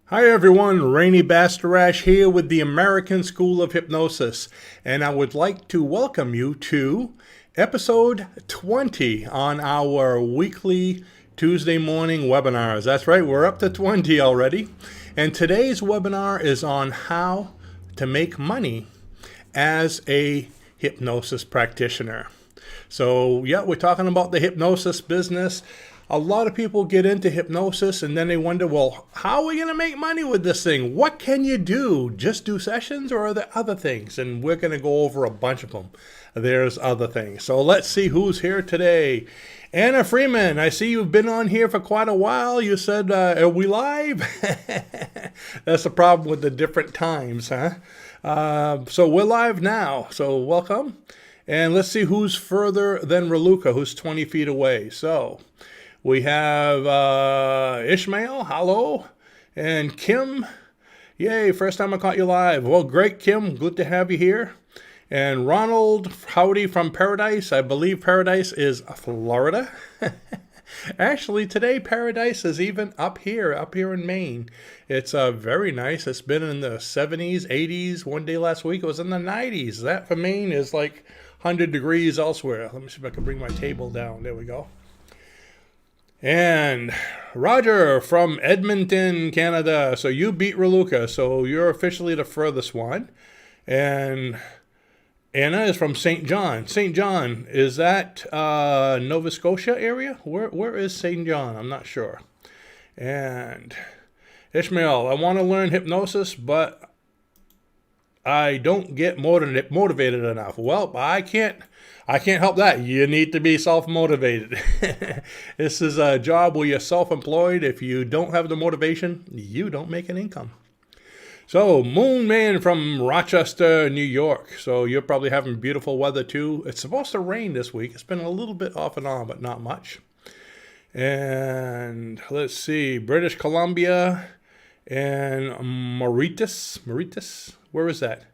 Hi everyone, Rene Bastarache here with the American School of Hypnosis, and I would like to welcome you to episode 20 on our weekly Tuesday morning webinars. That's right, we're up to 20 already, and today's webinar is on how to make money as a hypnosis practitioner. So yeah, we're talking about the hypnosis business. A lot of people get into hypnosis and then they wonder, well, how are we going to make money with this thing? What can you do? Just do sessions, or are there other things? And we're going to go over a bunch of them. There's other things. So let's see who's here today. Anna Freeman, I see you've been on here for quite a while. You said, are we live? That's the problem with the different times, huh? So we're live now. So welcome. And let's see who's further than Raluca, who's 20 feet away. So we have Ishmael, hello, and Kim, yay, first time I caught you live. Well, great, Kim, good to have you here. And Ronald, howdy from Paradise. I believe Paradise is Florida. Actually, today Paradise is even up here in Maine. It's very nice. It's been in the 70s, 80s. One day last week it was in the 90s. That for Maine is like 100 degrees elsewhere. Let me see if I can bring my table down. There we go. And Roger from Edmonton, Canada. So you beat Raluca, so you're officially the furthest one. And Anna is from St. John. St. John, is that Nova Scotia area? Where is St. John? I'm not sure. And Ishmael, I want to learn hypnosis, but I don't get motivated enough. Well, I can't help that. You need to be self-motivated. This is a job where you're self-employed. If you don't have the motivation, you don't make an income. So, Moon Man from Rochester, New York. So you're probably having beautiful weather too. It's supposed to rain this week. It's been a little bit off and on, but not much. And let's see, British Columbia and Mauritius. Where is that?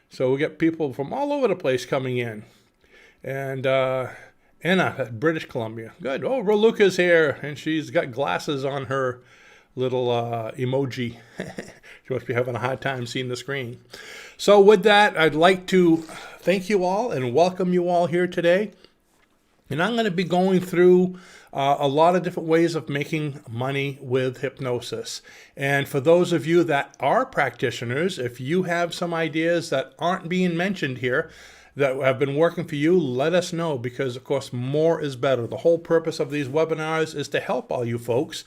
So we get people from all over the place coming in. And Anna, British Columbia. Good. Oh, Raluca's here, and she's got glasses on her little emoji. She must be having a hard time seeing the screen. So with that, I'd like to thank you all and welcome you all here today. And I'm going to be going through a lot of different ways of making money with hypnosis. And for those of you that are practitioners, if you have some ideas that aren't being mentioned here that have been working for you, let us know, because of course more is better. The whole purpose of these webinars is to help all you folks.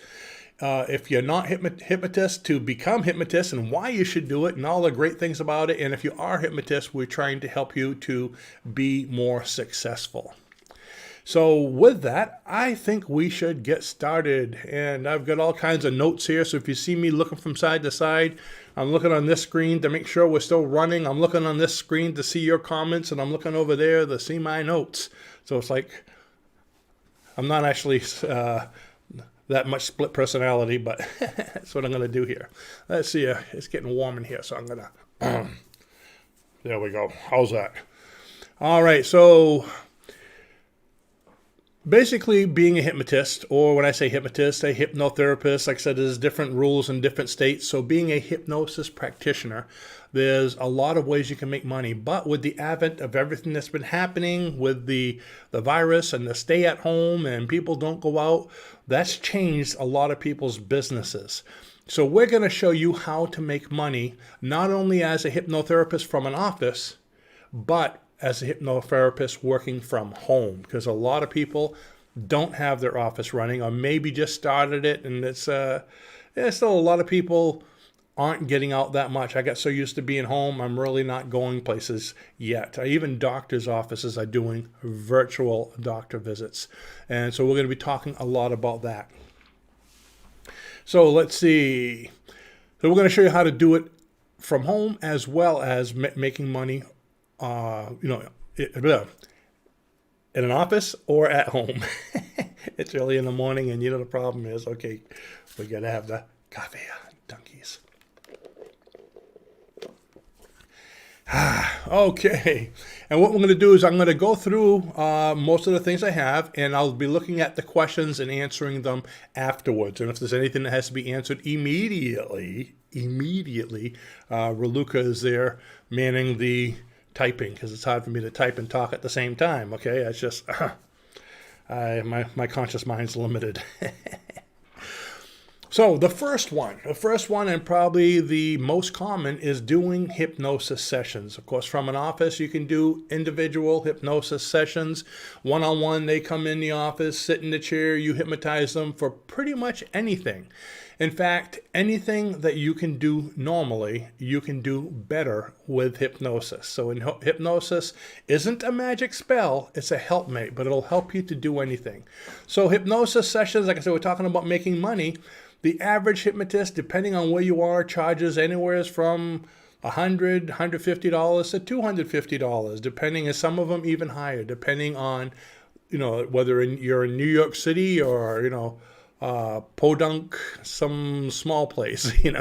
If you're not hypnotists, to become hypnotists and why you should do it and all the great things about it. And if you are hypnotists, we're trying to help you to be more successful. So with that, I think we should get started. And I've got all kinds of notes here. So if you see me looking from side to side, I'm looking on this screen to make sure we're still running. I'm looking on this screen to see your comments, and I'm looking over there to see my notes. So it's like I'm not actually that much split personality, but that's what I'm going to do here. Let's see. It's getting warm in here, so I'm going to... there we go. How's that? All right, so basically being a hypnotist, or when I say hypnotist, a hypnotherapist, like I said, there's different rules in different states. So being a hypnosis practitioner, there's a lot of ways you can make money. But with the advent of everything that's been happening with the virus and the stay at home and people don't go out, that's changed a lot of people's businesses. So we're going to show you how to make money, not only as a hypnotherapist from an office, but as a hypnotherapist working from home, because a lot of people don't have their office running, or maybe just started it, and it's still a lot of people aren't getting out that much. I got so used to being home, I'm really not going places yet. Even doctors' offices are doing virtual doctor visits, and so we're going to be talking a lot about that. So let's see. So we're going to show you how to do it from home, as well as making money in an office or at home. It's early in the morning, and the problem is, okay, we got to have the coffee, donkeys. Okay, and what we're going to do is I'm going to go through most of the things I have, and I'll be looking at the questions and answering them afterwards. And if there's anything that has to be answered immediately, Raluca is there manning the typing, because it's hard for me to type and talk at the same time. Okay, it's just my conscious mind's limited. So the first one and probably the most common is doing hypnosis sessions. Of course, from an office, you can do individual hypnosis sessions. One-on-one, they come in the office, sit in the chair, you hypnotize them for pretty much anything. In fact, anything that you can do normally, you can do better with hypnosis. So hypnosis isn't a magic spell, it's a helpmate, but it'll help you to do anything. So hypnosis sessions, like I said, we're talking about making money. The average hypnotist, depending on where you are, charges anywhere from $100, $150 to $250, depending, and some of them even higher, depending on, whether you're in New York City or, Podunk, some small place, It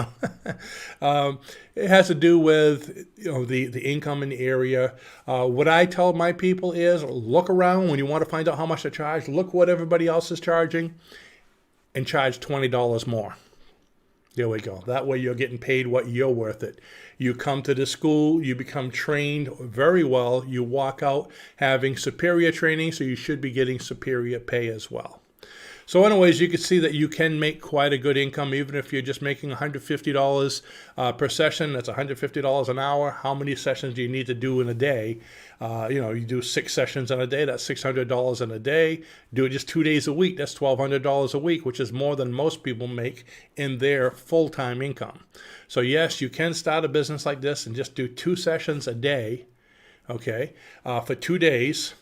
has to do with, the income in the area. What I tell my people is look around when you want to find out how much to charge. Look what everybody else is charging and charge $20 more. There we go. That way you're getting paid what you're worth it. You come to the school, you become trained very well. You walk out having superior training, so you should be getting superior pay as well. So anyways, you can see that you can make quite a good income, even if you're just making $150 per session. That's $150 an hour. How many sessions do you need to do in a day? You do 6 sessions in a day. That's $600 in a day. Do it just 2 days a week. That's $1,200 a week, which is more than most people make in their full-time income. So yes, you can start a business like this and just do 2 sessions a day, okay, for 2 days.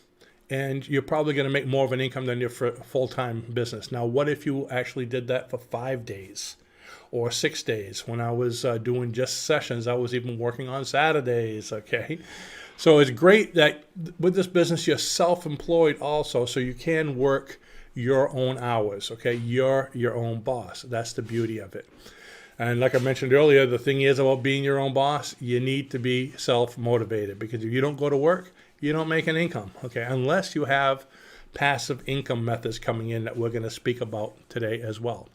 And you're probably going to make more of an income than your full-time business. Now, what if you actually did that for 5 days or 6 days? When I was doing just sessions, I was even working on Saturdays, okay? So it's great that with this business, you're self-employed also, so you can work your own hours, okay? You're your own boss. That's the beauty of it. And like I mentioned earlier, the thing is about being your own boss, you need to be self-motivated, because if you don't go to work, you don't make an income, okay, unless you have passive income methods coming in that we're going to speak about today as well.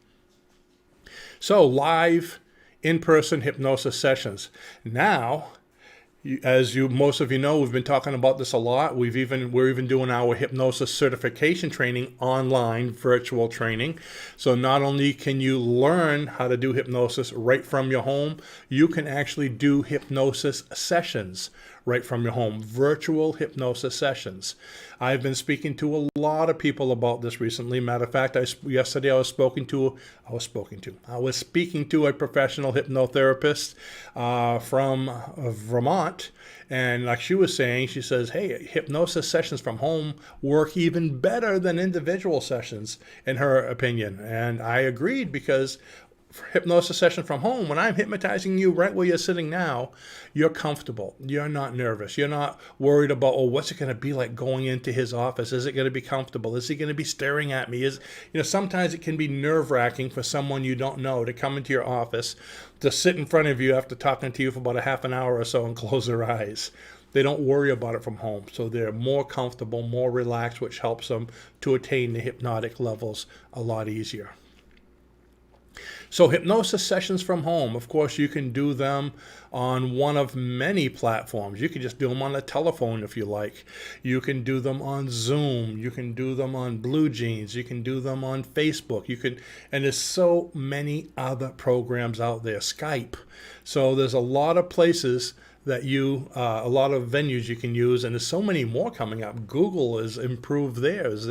So live in-person hypnosis sessions. Now, as most of you know, we've been talking about this a lot. We're even doing our hypnosis certification training online, virtual training. So not only can you learn how to do hypnosis right from your home, you can actually do hypnosis sessions right from your home, virtual hypnosis sessions. I've been speaking to a lot of people about this recently. Matter of fact, yesterday I was speaking to a professional hypnotherapist from Vermont. And like she was saying, she says, hey, hypnosis sessions from home work even better than individual sessions, in her opinion. And I agreed, because hypnosis session from home, when I'm hypnotizing you right where you're sitting now, you're comfortable. You're not nervous. You're not worried about, what's it going to be like going into his office? Is it going to be comfortable? Is he going to be staring at me? Sometimes it can be nerve-wracking for someone you don't know to come into your office, to sit in front of you after talking to you for about a half an hour or so and close their eyes. They don't worry about it from home. So they're more comfortable, more relaxed, which helps them to attain the hypnotic levels a lot easier. So hypnosis sessions from home, of course, you can do them on one of many platforms. You can just do them on a telephone if you like. You can do them on Zoom. You can do them on Blue Jeans. You can do them on Facebook. And there's so many other programs out there. Skype. So there's a lot of places that a lot of venues you can use, and there's so many more coming up. Google has improved theirs.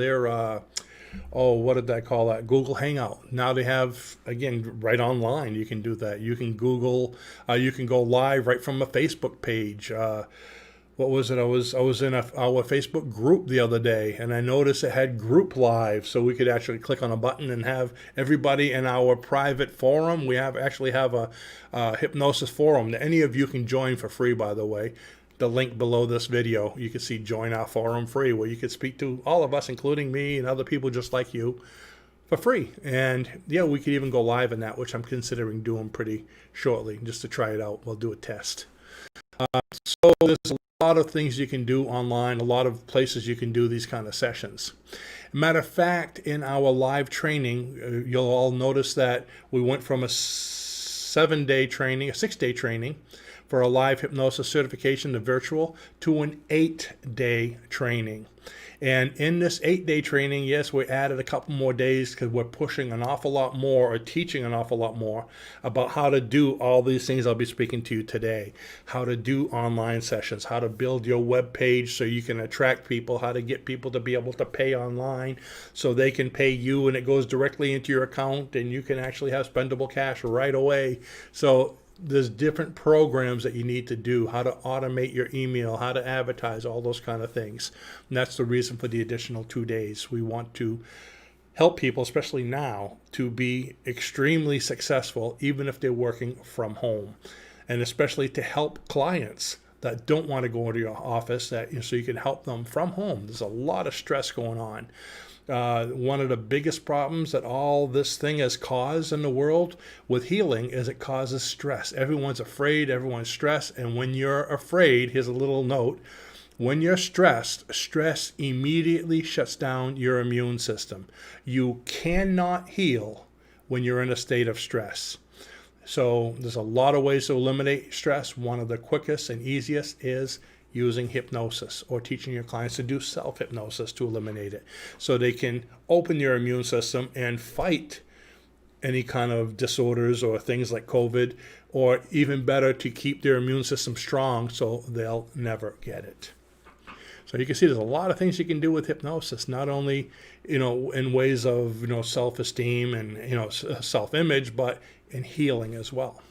What did I call that? Google Hangout. Now they have, again, right online, you can do that. You can Google, you can go live right from a Facebook page. What was it? I was in our Facebook group the other day, and I noticed it had group live, so we could actually click on a button and have everybody in our private forum. We actually have a hypnosis forum that any of you can join for free, by the way. The link below this video, you can see join our forum free, where you can speak to all of us, including me and other people just like you, for free. And yeah, we could even go live in that, which I'm considering doing pretty shortly, just to try it out. We'll do a test. So there's a a lot of things you can do online, a lot of places you can do these kind of sessions. Matter of fact, in our live training, you'll all notice that we went from a 6-day training for a live hypnosis certification to virtual to an 8-day training. And in this 8-day training, yes, we added a couple more days because we're pushing an awful lot more, or teaching an awful lot more about how to do all these things I'll be speaking to you today. How to do online sessions, how to build your web page so you can attract people, how to get people to be able to pay online so they can pay you and it goes directly into your account and you can actually have spendable cash right away. So there's different programs that you need to do, how to automate your email, how to advertise, all those kind of things. And that's the reason for the additional 2 days. We want to help people, especially now, to be extremely successful, even if they're working from home. And especially to help clients that don't want to go into your office, so you can help them from home. There's a lot of stress going on. One of the biggest problems that all this thing has caused in the world with healing is it causes stress. Everyone's afraid, everyone's stressed, and when you're afraid, here's a little note, when you're stressed, stress immediately shuts down your immune system. You cannot heal when you're in a state of stress. So there's a lot of ways to eliminate stress. One of the quickest and easiest is using hypnosis, or teaching your clients to do self-hypnosis to eliminate it, so they can open your immune system and fight any kind of disorders or things like COVID, or even better, to keep their immune system strong so they'll never get it. So you can see there's a lot of things you can do with hypnosis, not only, in ways of, self-esteem and, self-image, but in healing as well.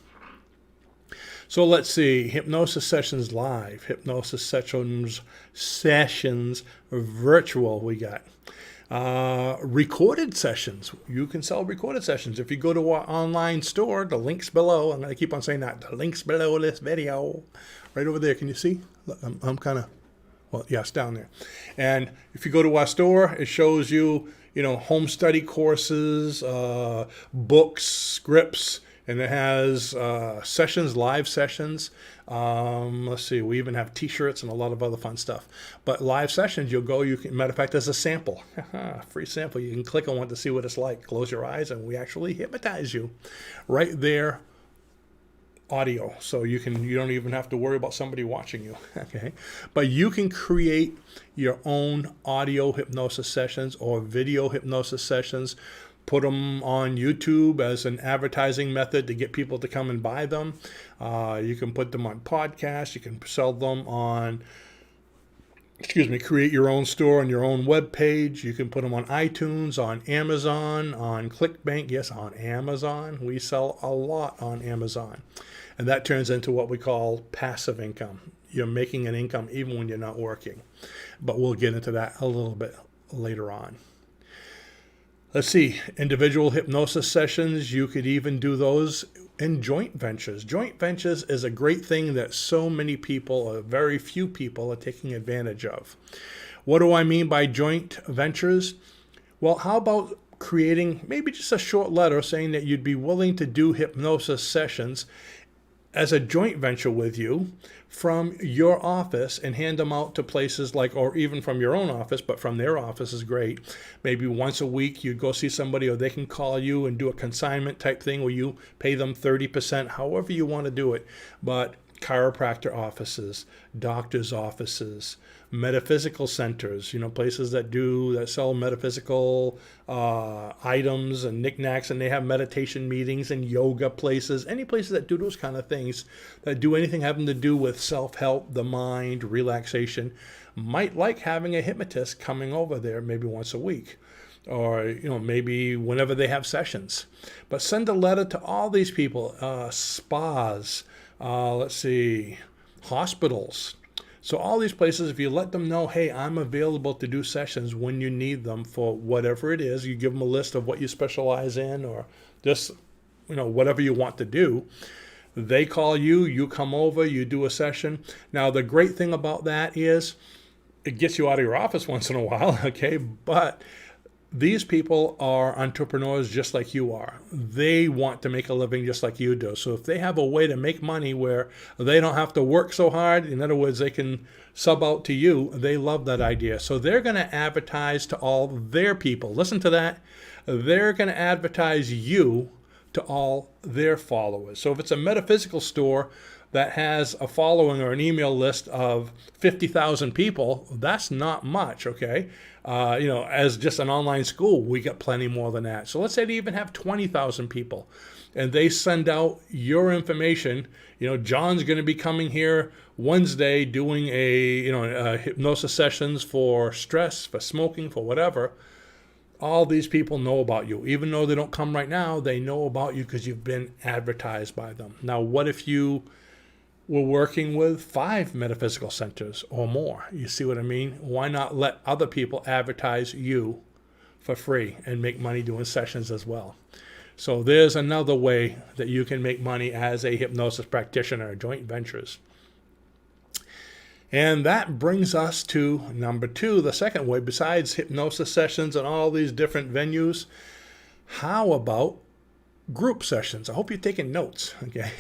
So let's see, hypnosis sessions live, hypnosis sessions virtual we got. Recorded sessions. You can sell recorded sessions. If you go to our online store, the link's below. I'm going to keep on saying that. The link's below this video. Right over there. Can you see? I'm kind of, it's down there. And if you go to our store, it shows you, home study courses, books, scripts, and it has sessions, live sessions. Let's see, we even have t-shirts and a lot of other fun stuff. But live sessions, matter of fact, there's a sample, free sample. You can click on one to see what it's like. Close your eyes and we actually hypnotize you right there, audio. So you don't even have to worry about somebody watching you, okay? But you can create your own audio hypnosis sessions or video hypnosis sessions. Put them on YouTube as an advertising method to get people to come and buy them. You can put them on podcasts. You can sell them on, create your own store on your own web page. You can put them on iTunes, on Amazon, on ClickBank. Yes, on Amazon. We sell a lot on Amazon. And that turns into what we call passive income. You're making an income even when you're not working. But we'll get into that a little bit later on. Let's see, individual hypnosis sessions, you could even do those in joint ventures. Joint ventures is a great thing that so many people, or very few people, are taking advantage of. What do I mean by joint ventures? Well, how about creating maybe just a short letter saying that you'd be willing to do hypnosis sessions as a joint venture with you from your office and hand them out to places like, or even from your own office, but from their office is great. Maybe once a week you go see somebody, or they can call you and do a consignment type thing where you pay them 30%, however you want to do it. But chiropractor offices, doctors' offices, metaphysical centers, places that sell metaphysical items and knickknacks, and they have meditation meetings, and yoga places, any places that do those kind of things, that do anything having to do with self-help, the mind, relaxation, might like having a hypnotist coming over there maybe once a week, or maybe whenever they have sessions. But send a letter to all these people, spas, hospitals. So all these places, if you let them know, hey, I'm available to do sessions when you need them for whatever it is, you give them a list of what you specialize in, or just, whatever you want to do. They call you, you come over, you do a session. Now, the great thing about that is it gets you out of your office once in a while, okay? But these people are entrepreneurs just like you are. They want to make a living just like you do. So if they have a way to make money where they don't have to work so hard, in other words, they can sub out to you, they love that idea. So they're going to advertise to all their people. Listen to that. They're going to advertise you to all their followers. So if it's a metaphysical store that has a following or an email list of 50,000 people, that's not much, okay? As just an online school, we got plenty more than that. So let's say they even have 20,000 people, and they send out your information. John's going to be coming here Wednesday doing hypnosis sessions for stress, for smoking, for whatever. All these people know about you. Even though they don't come right now, they know about you because you've been advertised by them. Now, what if you were working with 5 metaphysical centers or more? You see what I mean? Why not let other people advertise you for free and make money doing sessions as well? So there's another way that you can make money as a hypnosis practitioner, joint ventures. And that brings us to number 2, the second way, besides hypnosis sessions and all these different venues. How about group sessions? I hope you're taking notes, okay?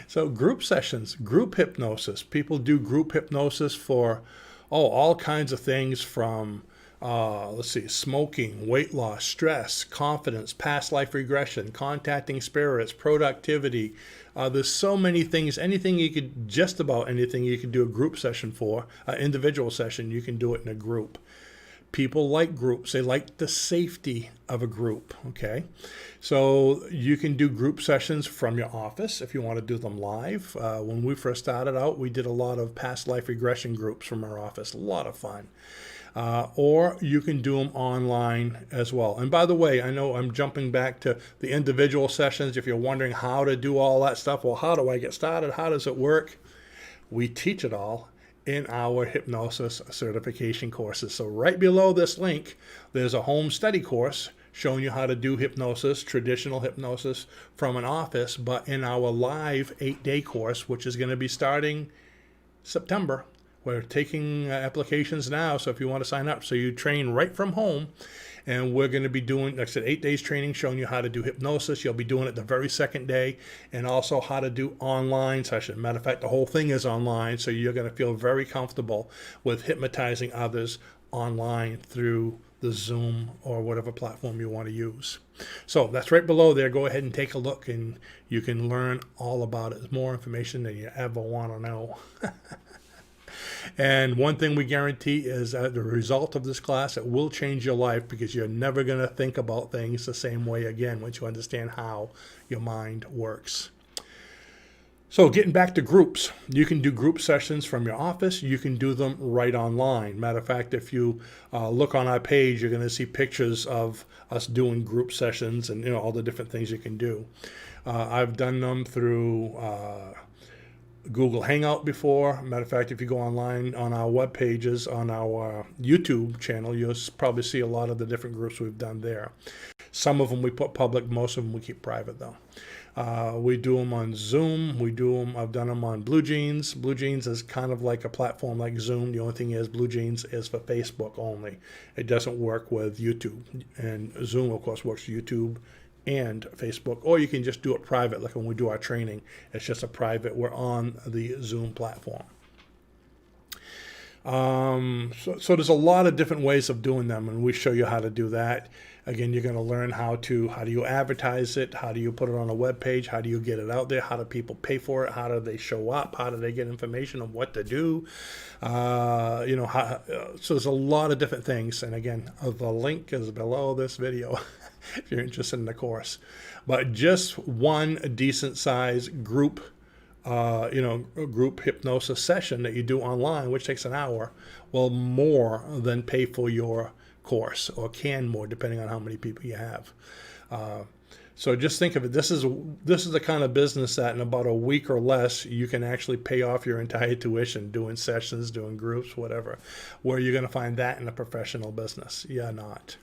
So group sessions, group hypnosis. People do group hypnosis for all kinds of things from, smoking, weight loss, stress, confidence, past life regression, contacting spirits, productivity. There's so many things, just about anything you could do a group session for, an individual session, you can do it in a group. People like groups. They like the safety of a group, okay? So you can do group sessions from your office if you want to do them live. When we first started out, we did a lot of past life regression groups from our office. A lot of fun. Or you can do them online as well. And by the way, I know I'm jumping back to the individual sessions. If you're wondering how to do all that stuff, well, how do I get started? How does it work? We teach it all in our hypnosis certification courses. So right below this link, there's a home study course showing you how to do hypnosis, traditional hypnosis from an office, but in our live 8-day course, which is going to be starting September. We're taking applications now, so if you want to sign up, so you train right from home, and we're going to be doing, like I said, 8 days training showing you how to do hypnosis. You'll be doing it the very second day, and also how to do online session. Matter of fact, the whole thing is online, so you're going to feel very comfortable with hypnotizing others online through the Zoom or whatever platform you want to use. So that's right below there. Go ahead and take a look, and you can learn all about it. There's more information than you ever want to know. And one thing we guarantee is that the result of this class, it will change your life, because you're never going to think about things the same way again once you understand how your mind works. So getting back to groups, you can do group sessions from your office. You can do them right online. Matter of fact, if you look on our page, you're going to see pictures of us doing group sessions and all the different things you can do. I've done them through Google Hangout before. Matter of fact, if you go online on our web pages, on our YouTube channel, you'll probably see a lot of the different groups we've done there. Some of them we put public, most of them we keep private though. We do them on Zoom. I've done them on Blue Jeans. Blue Jeans is kind of like a platform like Zoom. The only thing is Blue Jeans is for Facebook only. It doesn't work with YouTube. And Zoom, of course, works YouTube and Facebook, or you can just do it private, like when we do our training. It's just a private. We're on the Zoom platform. So there's a lot of different ways of doing them, and we show you how to do that. Again, you're going to learn how do you advertise it, how do you put it on a web page, how do you get it out there, how do people pay for it, how do they show up, how do they get information on what to do, so there's a lot of different things. And again, the link is below this video if you're interested in the course. But just one decent size group group hypnosis session that you do online, which takes an hour, will more than pay for your course, or can more, depending on how many people you have. So just think of it. This is the kind of business that in about a week or less, you can actually pay off your entire tuition doing sessions, doing groups, whatever. Where you're going to find that in a professional business? Yeah, not.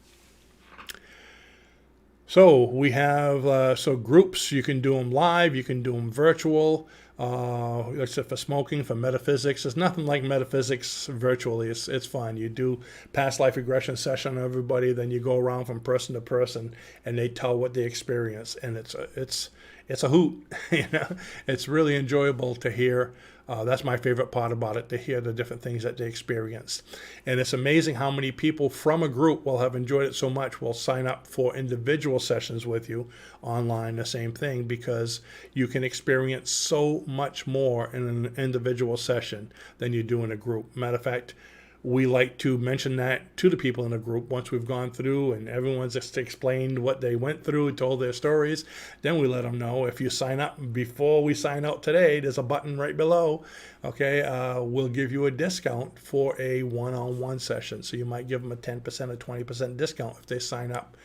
So we have so groups. You can do them live. You can do them virtual. Except for smoking, for metaphysics, there's nothing like metaphysics virtually. It's fun. You do past life regression session on everybody, then you go around from person to person, and they tell what they experience, and it's a hoot. You know, it's really enjoyable to hear. That's my favorite part about it, to hear the different things that they experienced. And it's amazing how many people from a group will have enjoyed it so much will sign up for individual sessions with you online, the same thing, because you can experience so much more in an individual session than you do in a group. Matter of fact, we like to mention that to the people in the group once we've gone through and everyone's just explained what they went through, told their stories. Then we let them know, if you sign up before we sign out today, there's a button right below. Okay, we'll give you a discount for a one-on-one session. So you might give them a 10% or 20% discount if they sign up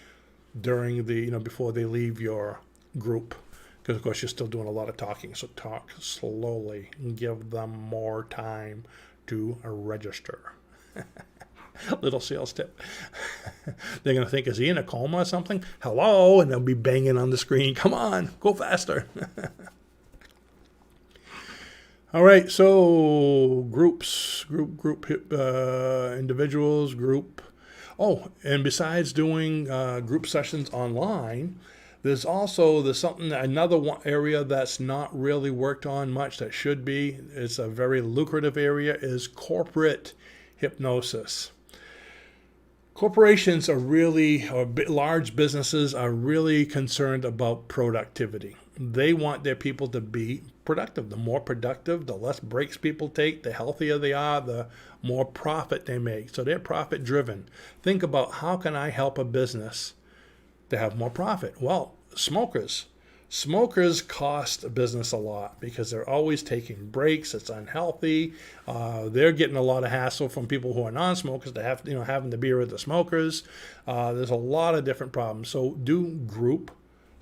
during the, before they leave your group. Because of course you're still doing a lot of talking. So talk slowly and give them more time to register. Little sales tip. They're going to think, is he in a coma or something? Hello, and they'll be banging on the screen. Come on, go faster. All right, so groups, individuals, group. Oh, and besides doing group sessions online, there's something, another one area that's not really worked on much that should be. It's a very lucrative area, is corporate hypnosis. Corporations are really, or large businesses are really concerned about productivity. They want their people to be productive. The more productive, the less breaks people take, the healthier they are, the more profit they make. So they're profit driven. Think about, how can I help a business to have more profit? Well, smokers. Smokers cost a business a lot because they're always taking breaks. It's unhealthy. They're getting a lot of hassle from people who are non-smokers to have, having to be with the smokers. There's a lot of different problems. So do group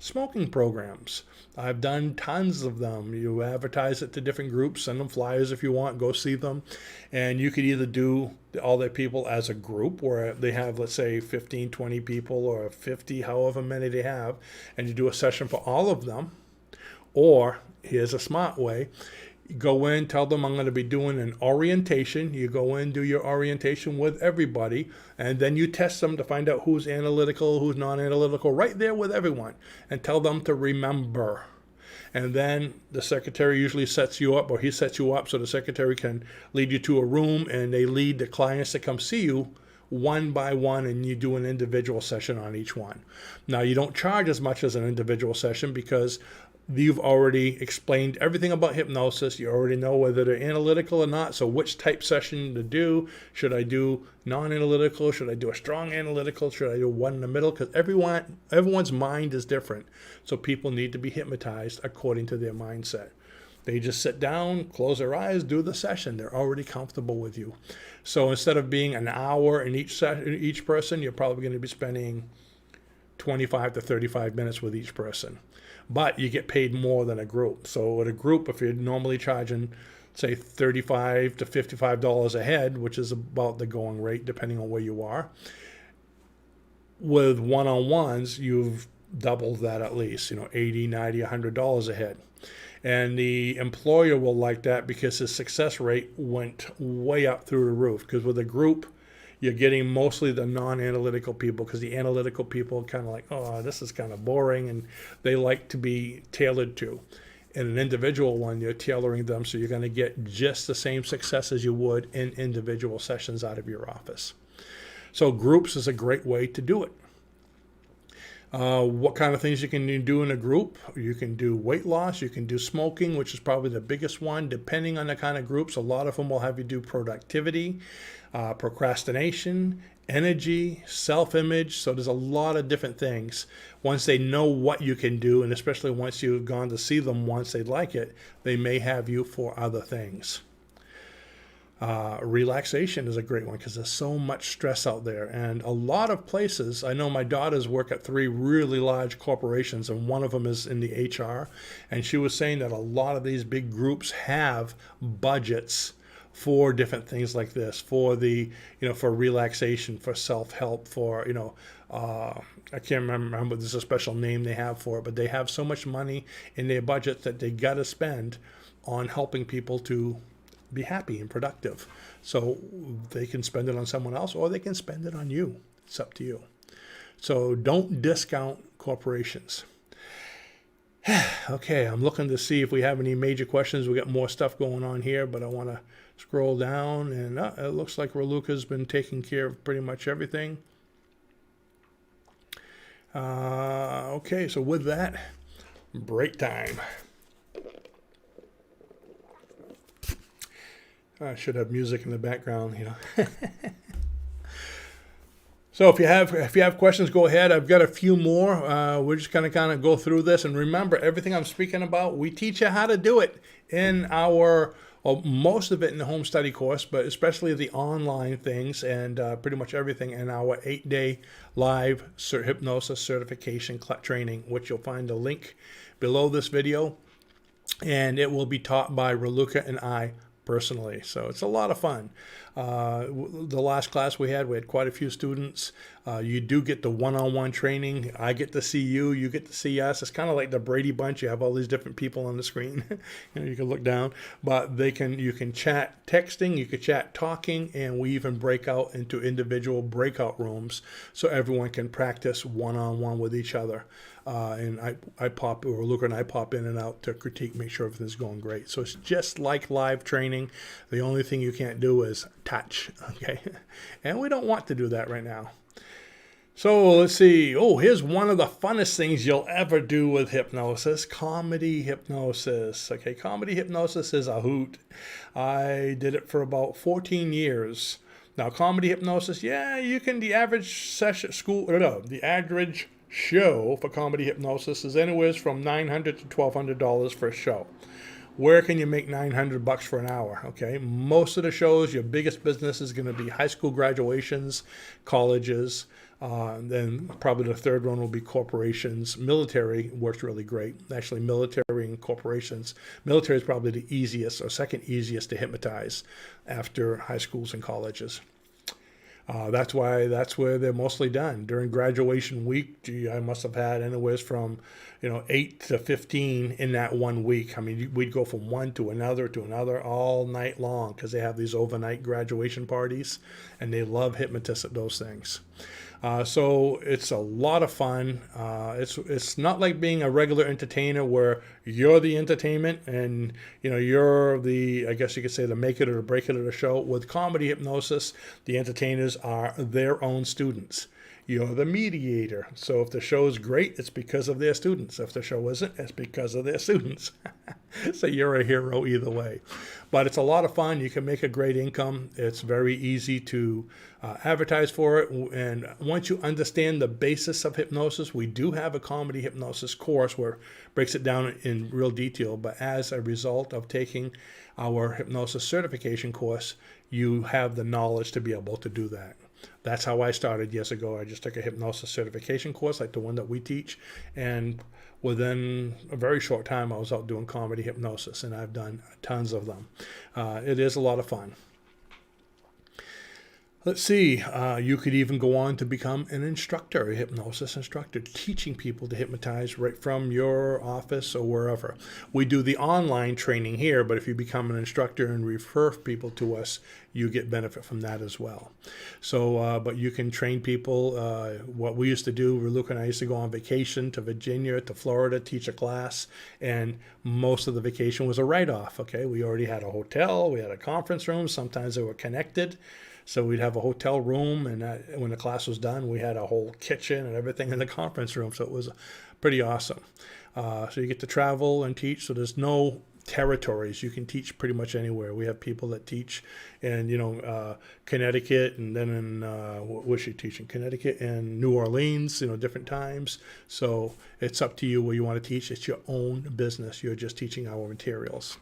smoking programs. I've done tons of them. You advertise it to different groups, send them flyers if you want, go see them. And you could either do all their people as a group where they have, let's say, 15, 20 people or 50, however many they have, and you do a session for all of them. Or here's a smart way. You go in, tell them, I'm going to be doing an orientation. You go in, do your orientation with everybody, and then you test them to find out who's analytical, who's non-analytical, right there with everyone, and tell them to remember. And then the secretary usually sets you up, or he sets you up so the secretary can lead you to a room, and they lead the clients that come see you one by one, and you do an individual session on each one. Now, you don't charge as much as an individual session because you've already explained everything about hypnosis. You already know whether they're analytical or not. So which type session to do? Should I do non-analytical? Should I do a strong analytical? Should I do one in the middle? Because everyone's mind is different. So people need to be hypnotized according to their mindset. They just sit down, close their eyes, do the session. They're already comfortable with you. So instead of being an hour in each person, you're probably going to be spending 25 to 35 minutes with each person. But you get paid more than a group. So with a group, if you're normally charging, say, $35 to $55 a head, which is about the going rate depending on where you are, with one-on-ones, you've doubled that at least, $80, $90, $100 a head. And the employer will like that because his success rate went way up through the roof. Because with a group, you're getting mostly the non-analytical people, because the analytical people are kind of like, oh, this is kind of boring, and they like to be tailored to. In an individual one, you're tailoring them so you're going to get just the same success as you would in individual sessions out of your office. So groups is a great way to do it. What kind of things you can do in a group? You can do weight loss. You can do smoking, which is probably the biggest one. Depending on the kind of groups, a lot of them will have you do productivity, procrastination, energy, self-image. So there's a lot of different things. Once they know what you can do, and especially once you've gone to see them once they like it, they may have you for other things. Relaxation is a great one because there's so much stress out there. And a lot of places, I know my daughters work at 3 really large corporations, and one of them is in the HR. And she was saying that a lot of these big groups have budgets for different things like this, for the, for relaxation, for self-help, for, I can't remember, there's a special name they have for it, but they have so much money in their budget that they got to spend on helping people to be happy and productive. So they can spend it on someone else, or they can spend it on you. It's up to you. So don't discount corporations. Okay, I'm looking to see if we have any major questions. We got more stuff going on here, but I want to scroll down, and it looks like Raluca's been taking care of pretty much everything. Okay, so with that, break time. I should have music in the background, So if you have questions, go ahead. I've got a few more. We're just going to kind of go through this, and remember, everything I'm speaking about, we teach you how to do it in most of it in the home study course, but especially the online things, and pretty much everything in our 8-day live hypnosis certification training, which you'll find a link below this video, and it will be taught by Raluca and I personally. So it's a lot of fun. The last class we had quite a few students. You do get the one-on-one training. I get to see you. You get to see us. It's kind of like the Brady Bunch. You have all these different people on the screen. You can look down, but you can chat texting, you can chat talking, and we even break out into individual breakout rooms so everyone can practice one-on-one with each other. And Luca and I pop in and out to critique, make sure everything's going great. So it's just like live training. The only thing you can't do is touch, okay? And we don't want to do that right now. So let's see. Oh, here's one of the funnest things you'll ever do with hypnosis, comedy hypnosis. Okay, comedy hypnosis is a hoot. I did it for about 14 years. Now, comedy hypnosis, the average the average show for comedy hypnosis is anywhere from $900 to $1,200 for a show. Where can you make $900 for an hour? Okay, most of the shows, your biggest business is going to be high school graduations, colleges. Then probably the third one will be corporations. Military works really great. Actually, military and corporations. Military is probably the easiest or second easiest to hypnotize after high schools and colleges. That's where they're mostly done. During graduation week, I must have had anywhere from 8 to 15 in that 1 week. I mean, we'd go from one to another all night long because they have these overnight graduation parties, and they love hypnotists at those things. So it's a lot of fun. It's not like being a regular entertainer where you're the entertainment and you're the, I guess you could say, the make it or break it of the show. With comedy hypnosis, the entertainers are their own students. You're the mediator. So if the show is great, it's because of their students. If the show isn't, it's because of their students. So you're a hero either way. But it's a lot of fun. You can make a great income. It's very easy to advertise for it. And once you understand the basis of hypnosis, we do have a comedy hypnosis course where it breaks it down in real detail. But as a result of taking our hypnosis certification course, you have the knowledge to be able to do that. That's how I started years ago. I just took a hypnosis certification course like the one that we teach, and within a very short time I was out doing comedy hypnosis, and I've done tons of them. It is a lot of fun. Let's see, you could even go on to become an instructor, a hypnosis instructor, teaching people to hypnotize right from your office or wherever. We do the online training here, but if you become an instructor and refer people to us, you get benefit from that as well. So, but you can train people. What we used to do, Luke and I used to go on vacation to Virginia, to Florida, teach a class, and most of the vacation was a write-off, okay? We already had a hotel, we had a conference room, sometimes they were connected. So we'd have a hotel room, and when the class was done, we had a whole kitchen and everything in the conference room. So it was pretty awesome. So you get to travel and teach. So there's no territories. You can teach pretty much anywhere. We have people that teach in, Connecticut, and then in, where's she teaching? Connecticut and New Orleans, different times. So it's up to you where you want to teach. It's your own business. You're just teaching our materials.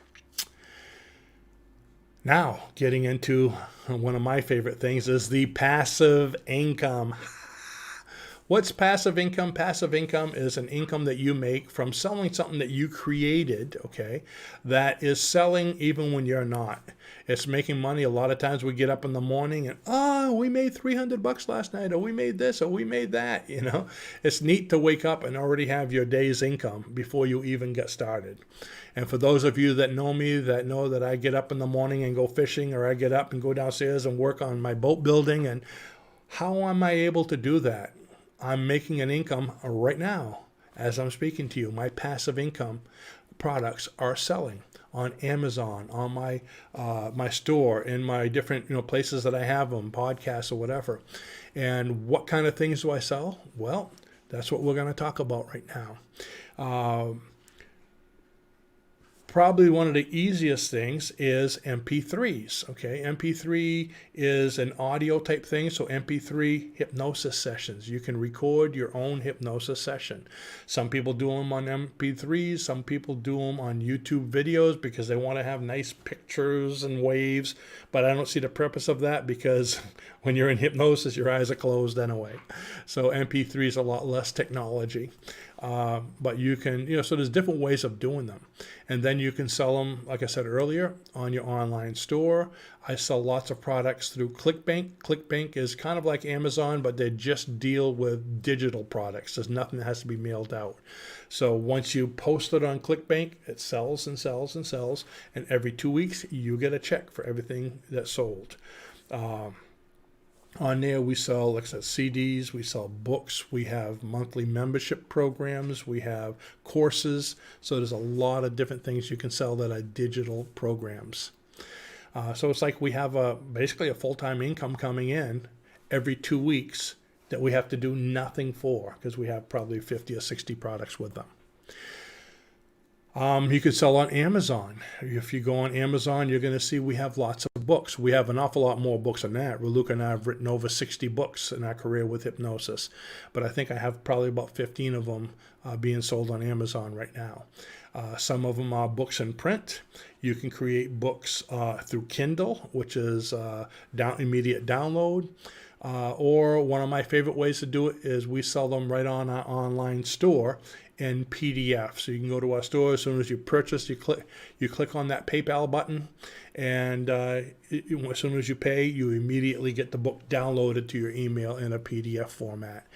Now, getting into one of my favorite things is the passive income. What's passive income? Passive income is an income that you make from selling something that you created, okay, that is selling even when you're not. It's making money. A lot of times we get up in the morning and, oh, we made $300 last night, or we made this, or we made that, you know. It's neat to wake up and already have your day's income before you even get started. And for those of you that know me, that know that I get up in the morning and go fishing, or I get up and go downstairs and work on my boat building, and how am I able to do that? I'm making an income right now as I'm speaking to you. My passive income products are selling on Amazon, on my store, in my different places that I have them, podcasts or whatever. And what kind of things do I sell? Well, that's what we're going to talk about right now. Probably one of the easiest things is MP3s. Okay, MP3 is an audio type thing, so MP3 hypnosis sessions. You can record your own hypnosis session. Some people do them on MP3s, some people do them on YouTube videos because they want to have nice pictures and waves, but I don't see the purpose of that because when you're in hypnosis, your eyes are closed anyway. So MP3 is a lot less technology. But you can, so there's different ways of doing them. And then you can sell them, like I said earlier, on your online store. I sell lots of products through ClickBank. ClickBank is kind of like Amazon, but they just deal with digital products. There's nothing that has to be mailed out. So once you post it on ClickBank, it sells and sells and sells. And every 2 weeks, you get a check for everything that's sold. On there, we sell, like I said, CDs, we sell books, we have monthly membership programs, we have courses. So there's a lot of different things you can sell that are digital programs. So it's like we have basically a full-time income coming in every 2 weeks that we have to do nothing for because we have probably 50 or 60 products with them. You can sell on Amazon. If you go on Amazon, you're going to see we have lots of books. We have an awful lot more books than that. Luke and I have written over 60 books in our career with hypnosis, but I think I have probably about 15 of them being sold on Amazon right now. Some of them are books in print. You can create books through Kindle, which is immediate download. Or one of my favorite ways to do it is we sell them right on our online store in PDF. So you can go to our store as soon as you purchase, you click on that PayPal button, and as soon as you pay, you immediately get the book downloaded to your email in a PDF format.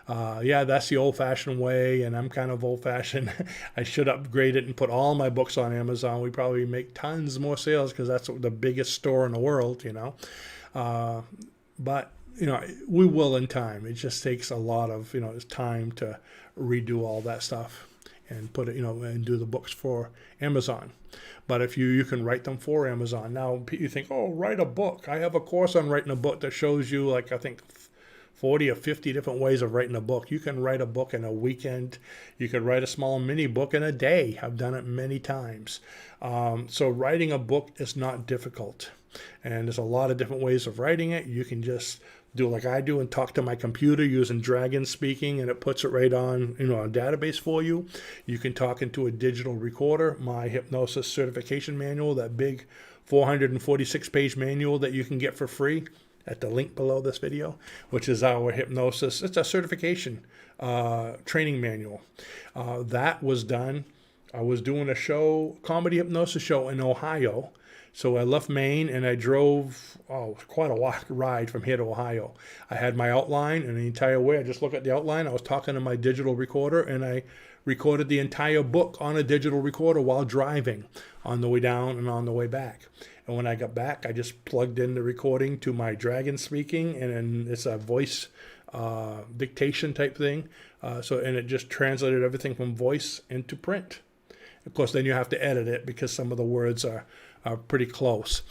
That's the old-fashioned way, and I'm kind of old-fashioned. I should upgrade it and put all my books on Amazon. We probably make tons more sales because that's the biggest store in the world, But we will in time. It just takes a lot of, time to redo all that stuff and put it, and do the books for Amazon. But if you can write them for Amazon. Now you think, oh, write a book. I have a course on writing a book that shows you, like, I think 40 or 50 different ways of writing a book. You can write a book in a weekend. You could write a small mini book in a day. I've done it many times. So writing a book is not difficult. And there's a lot of different ways of writing it. You can just do like I do and talk to my computer using Dragon Speaking, and it puts it right on, a database for you. You can talk into a digital recorder. My hypnosis certification manual, that big 446-page manual that you can get for free at the link below this video, which is our hypnosis. It's a certification training manual. That was done. I was doing a comedy hypnosis show in Ohio. So I left Maine and I drove, quite a ride from here to Ohio. I had my outline, and the entire way I just looked at the outline. I was talking to my digital recorder, and I recorded the entire book on a digital recorder while driving on the way down and on the way back. And when I got back, I just plugged in the recording to my Dragon Speaking, and then it's a voice dictation type thing. And it just translated everything from voice into print. Of course, then you have to edit it because some of the words are pretty close.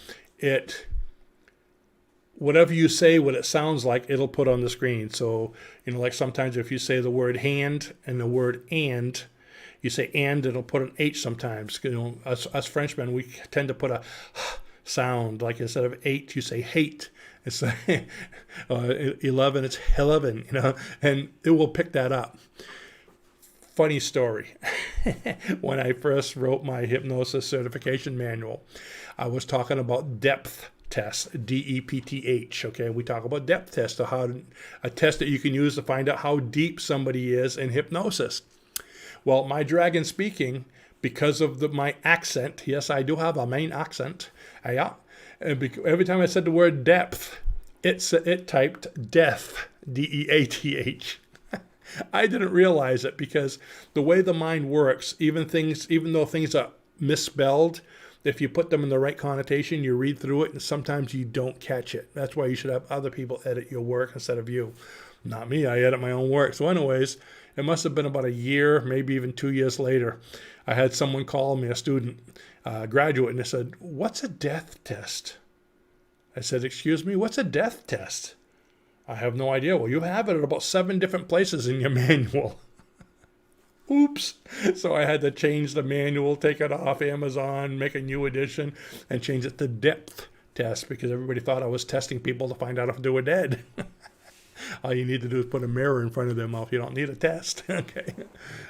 Whatever you say, what it sounds like, it'll put on the screen. So, like sometimes if you say the word hand and the word and, you say and, it'll put an H sometimes. Us Frenchmen, we tend to put a sound. Like instead of 8, you say hate. It's 11, it's 11, and it will pick that up. Funny story. When I first wrote my hypnosis certification manual, I was talking about depth test, DEPTH. Okay, we talk about depth test, a test that you can use to find out how deep somebody is in hypnosis. Well, my dragon speaking, because of my accent, yes, I do have a main accent. Yeah, every time I said the word depth, it typed death, DEATH. I didn't realize it because the way the mind works, even though things are misspelled, if you put them in the right connotation, you read through it, and sometimes you don't catch it. That's why you should have other people edit your work instead of you. Not me, I edit my own work. So anyways, it must have been about a year, maybe even 2 years later, I had someone call me, a student, graduate, and they said, "What's a death test?" I said, "Excuse me, what's a death test?" "I have no idea." "Well, you have it at about 7 different places in your manual." Oops. So I had to change the manual, take it off Amazon, make a new edition, and change it to depth test because everybody thought I was testing people to find out if they were dead. All you need to do is put a mirror in front of their mouth. You don't need a test. Okay.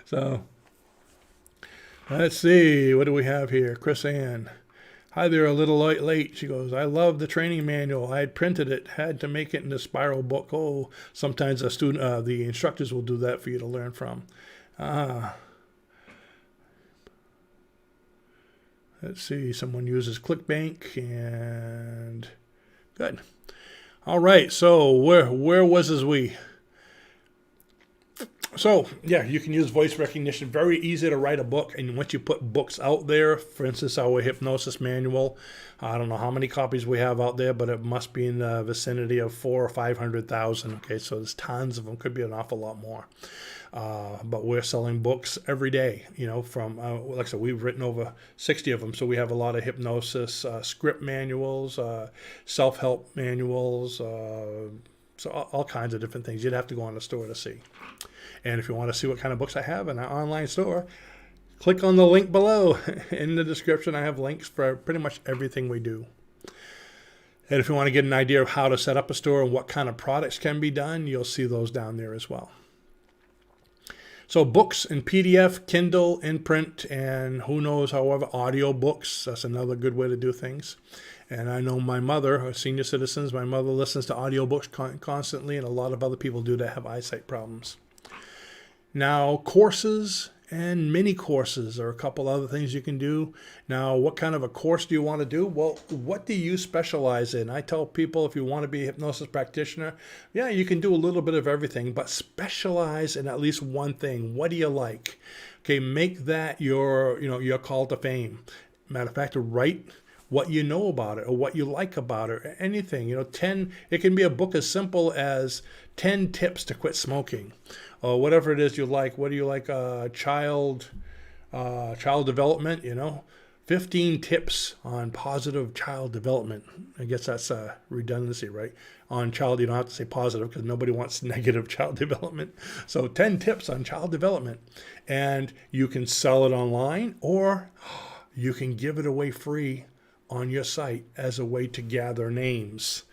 So let's see. What do we have here? Chris Ann. "Hi there, a little late." She goes, "I love the training manual. I had printed it, had to make it in the spiral book." Oh, sometimes the instructors will do that for you to learn from. Let's see. Someone uses ClickBank and good. All right. So where was we? So, yeah, you can use voice recognition. Very easy to write a book. And once you put books out there, for instance, our hypnosis manual, I don't know how many copies we have out there, but it must be in the vicinity of 400,000 or 500,000. Okay, so there's tons of them. Could be an awful lot more. But we're selling books every day, from, like I said, we've written over 60 of them. So we have a lot of hypnosis script manuals, self-help manuals, so all kinds of different things. You'd have to go on the store to see. And if you want to see what kind of books I have in our online store, click on the link below. In the description, I have links for pretty much everything we do. And if you want to get an idea of how to set up a store and what kind of products can be done, you'll see those down there as well. So books in PDF, Kindle, in print, and who knows, however, audio books. That's another good way to do things. And I know my mother, senior citizens, my mother listens to audiobooks constantly, and a lot of other people do that have eyesight problems. Now, courses and mini courses are a couple other things you can do. Now, what kind of a course do you want to do? Well, what do you specialize in? I tell people if you want to be a hypnosis practitioner, yeah, you can do a little bit of everything, but specialize in at least one thing. What do you like? Okay, make that your call to fame. Matter of fact, write what you know about it or what you like about it, or anything. 10, it can be a book as simple as 10 tips to quit smoking or whatever it is you like. What do you like? Child development, 15 tips on positive child development. I guess that's a redundancy, right? On child, you don't have to say positive because nobody wants negative child development. So 10 tips on child development. And you can sell it online or you can give it away free on your site as a way to gather names.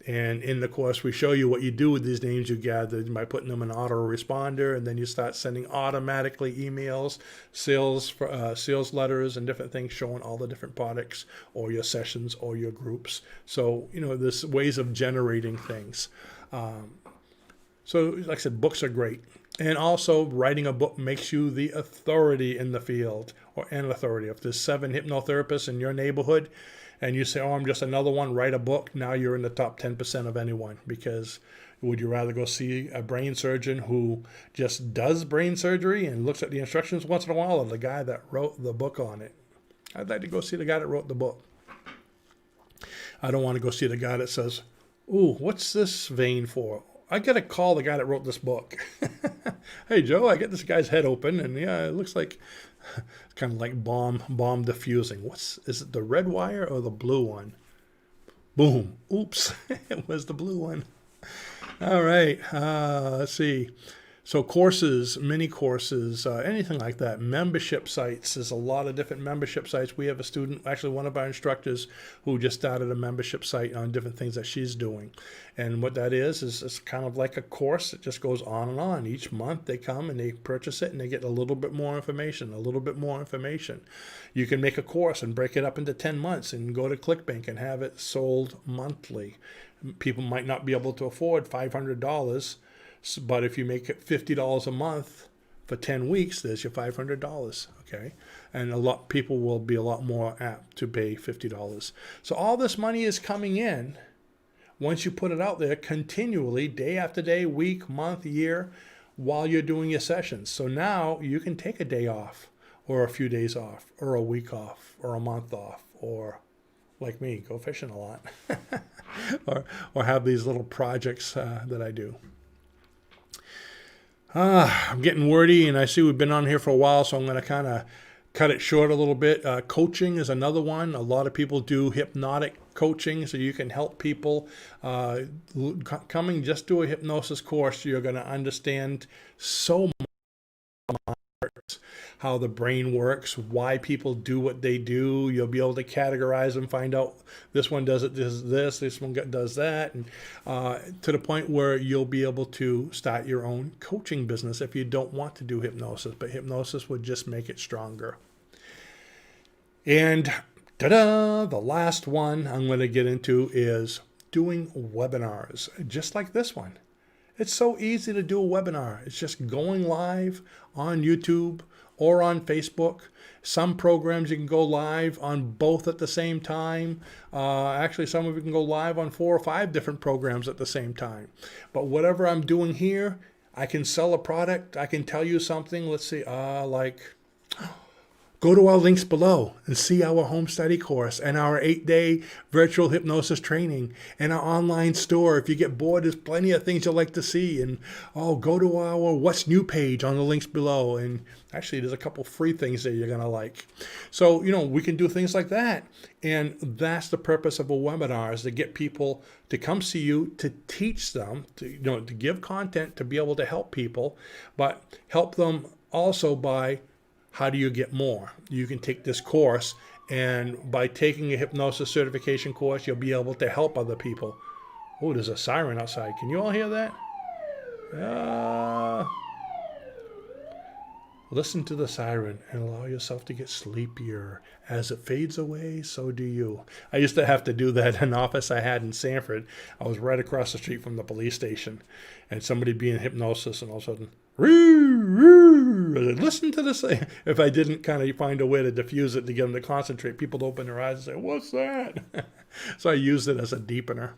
And in the course, we show you what you do with these names you gathered by putting them in an autoresponder, and then you start sending automatically emails, sales letters, and different things showing all the different products or your sessions or your groups. So, there's ways of generating things. So, like I said, books are great. And also, writing a book makes you the authority in the field, or an authority. If there's 7 hypnotherapists in your neighborhood, and you say, "Oh, I'm just another one," write a book. Now you're in the top 10% of anyone. Because would you rather go see a brain surgeon who just does brain surgery and looks at the instructions once in a while, or the guy that wrote the book on it? I'd like to go see the guy that wrote the book. I don't want to go see the guy that says, "Ooh, what's this vein for?" I got to call the guy that wrote this book. "Hey, Joe, I get this guy's head open, and yeah, it looks like kind of like bomb diffusing. Is it the red wire or the blue one?" Boom. Oops. It was the blue one. All right. Let's see. So courses, mini courses, anything like that. Membership sites. There's a lot of different membership sites. We have a student, actually one of our instructors, who just started a membership site on different things that she's doing. And what that is it's kind of like a course. It just goes on and on. Each month they come and they purchase it and they get a little bit more information, a little bit more information. You can make a course and break it up into 10 months and go to ClickBank and have it sold monthly. People might not be able to afford $500, but if you make it $50 a month for 10 weeks, there's your $500, okay? And people will be a lot more apt to pay $50. So all this money is coming in once you put it out there continually, day after day, week, month, year, while you're doing your sessions. So now you can take a day off, or a few days off, or a week off, or a month off, or like me, go fishing a lot, or have these little projects that I do. I'm getting wordy, and I see we've been on here for a while, so I'm going to kind of cut it short a little bit. Coaching is another one. A lot of people do hypnotic coaching, so you can help people. Coming just do a hypnosis course, you're going to understand so much how the brain works, why people do what they do. You'll be able to categorize them, find out this one does it, this one does that, and to the point where you'll be able to start your own coaching business if you don't want to do hypnosis, but hypnosis would just make it stronger. And ta-da, the last one I'm going to get into is doing webinars, just like this one. It's so easy to do a webinar. It's just going live on YouTube or on Facebook. Some programs you can go live on both at the same time. Actually, some of you can go live on 4 or 5 different programs at the same time. But whatever I'm doing here, I can sell a product. I can tell you something. Let's see, go to our links below and see our home study course and our 8-day virtual hypnosis training and our online store. If you get bored, there's plenty of things you'll like to see. And go to our What's New page on the links below. And actually, there's a couple free things there you're going to like. So, we can do things like that. And that's the purpose of a webinar, is to get people to come see you, to teach them, to give content, to be able to help people, but help them also by how do you get more? You can take this course, and by taking a hypnosis certification course, you'll be able to help other people. Oh, there's a siren outside. Can you all hear that? Listen to the siren and allow yourself to get sleepier. As it fades away, so do you. I used to have to do that in an office I had in Sanford. I was right across the street from the police station, and somebody be in hypnosis, and all of a sudden, listen to this. If I didn't kind of find a way to diffuse it to get them to concentrate, people would open their eyes and say, "What's that?" So I used it as a deepener.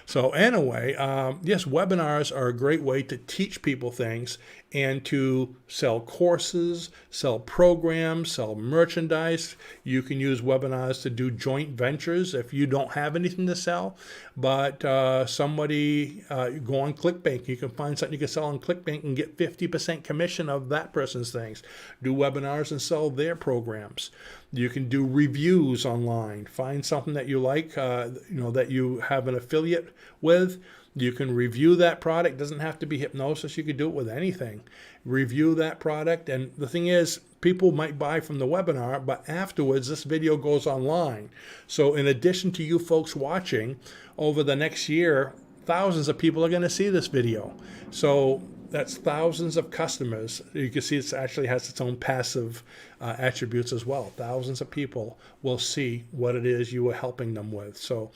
So anyway, yes, webinars are a great way to teach people things and to sell courses, sell programs, sell merchandise. You can use webinars to do joint ventures if you don't have anything to sell, but somebody go on ClickBank. You can find something you can sell on ClickBank and get 50% commission of that person's things. Do webinars and sell their programs. You can do reviews online. Find something that you like, that you have an affiliate with. You can review that product. It doesn't have to be hypnosis. You could do it with anything. Review that product. And the thing is, people might buy from the webinar, but afterwards this video goes online. So in addition to you folks watching, over the next year, thousands of people are going to see this video. So that's thousands of customers. You can see it actually has its own passive attributes as well. Thousands of people will see what it is you are helping them with. So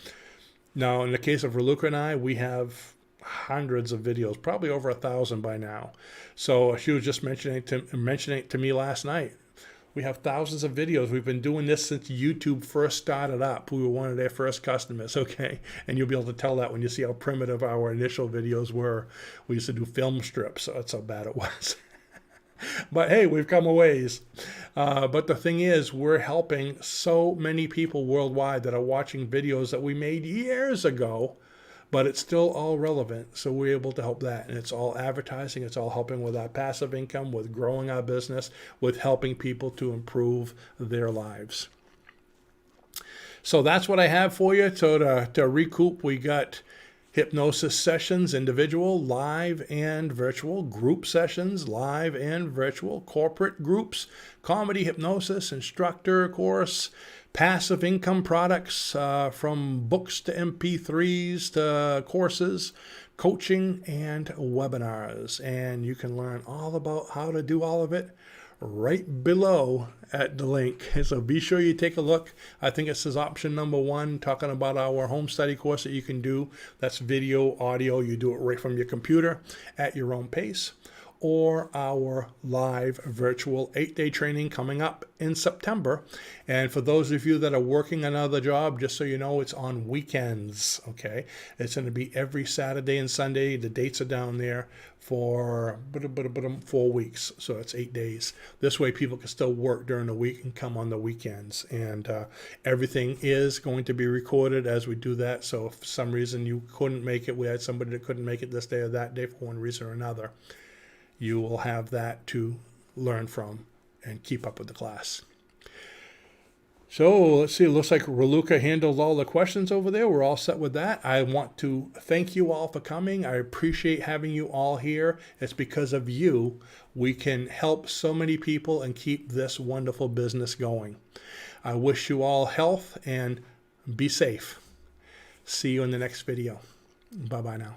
now, in the case of Raluca and I, we have hundreds of videos, probably over 1,000 by now. So she was just mentioning it to me last night. We have thousands of videos. We've been doing this since YouTube first started up. We were one of their first customers, okay? And you'll be able to tell that when you see how primitive our initial videos were. We used to do film strips, so that's how bad it was. But hey, we've come a ways. But the thing is, we're helping so many people worldwide that are watching videos that we made years ago, but it's still all relevant. So we're able to help that. And it's all advertising. It's all helping with our passive income, with growing our business, with helping people to improve their lives. So that's what I have for you. So to recoup, we got hypnosis sessions, individual, live and virtual, group sessions, live and virtual, corporate groups, comedy hypnosis, instructor course, passive income products, from books to MP3s to courses, coaching, and webinars. And you can learn all about how to do all of it right below at the link. So be sure you take a look. I think it says option number 1, talking about our home study course that you can do. That's video, audio. You do it right from your computer at your own pace. Or our live virtual 8-day training coming up in September. And for those of you that are working another job, just so you know, it's on weekends, okay? It's going to be every Saturday and Sunday. The dates are down there for 4 weeks. So it's 8 days. This way people can still work during the week and come on the weekends. And everything is going to be recorded as we do that. So if for some reason you couldn't make it, we had somebody that couldn't make it this day or that day for one reason or another, you will have that to learn from and keep up with the class. So let's see, it looks like Raluca handled all the questions over there. We're all set with that. I want to thank you all for coming. I appreciate having you all here. It's because of you we can help so many people and keep this wonderful business going. I wish you all health and be safe. See you in the next video. Bye-bye now.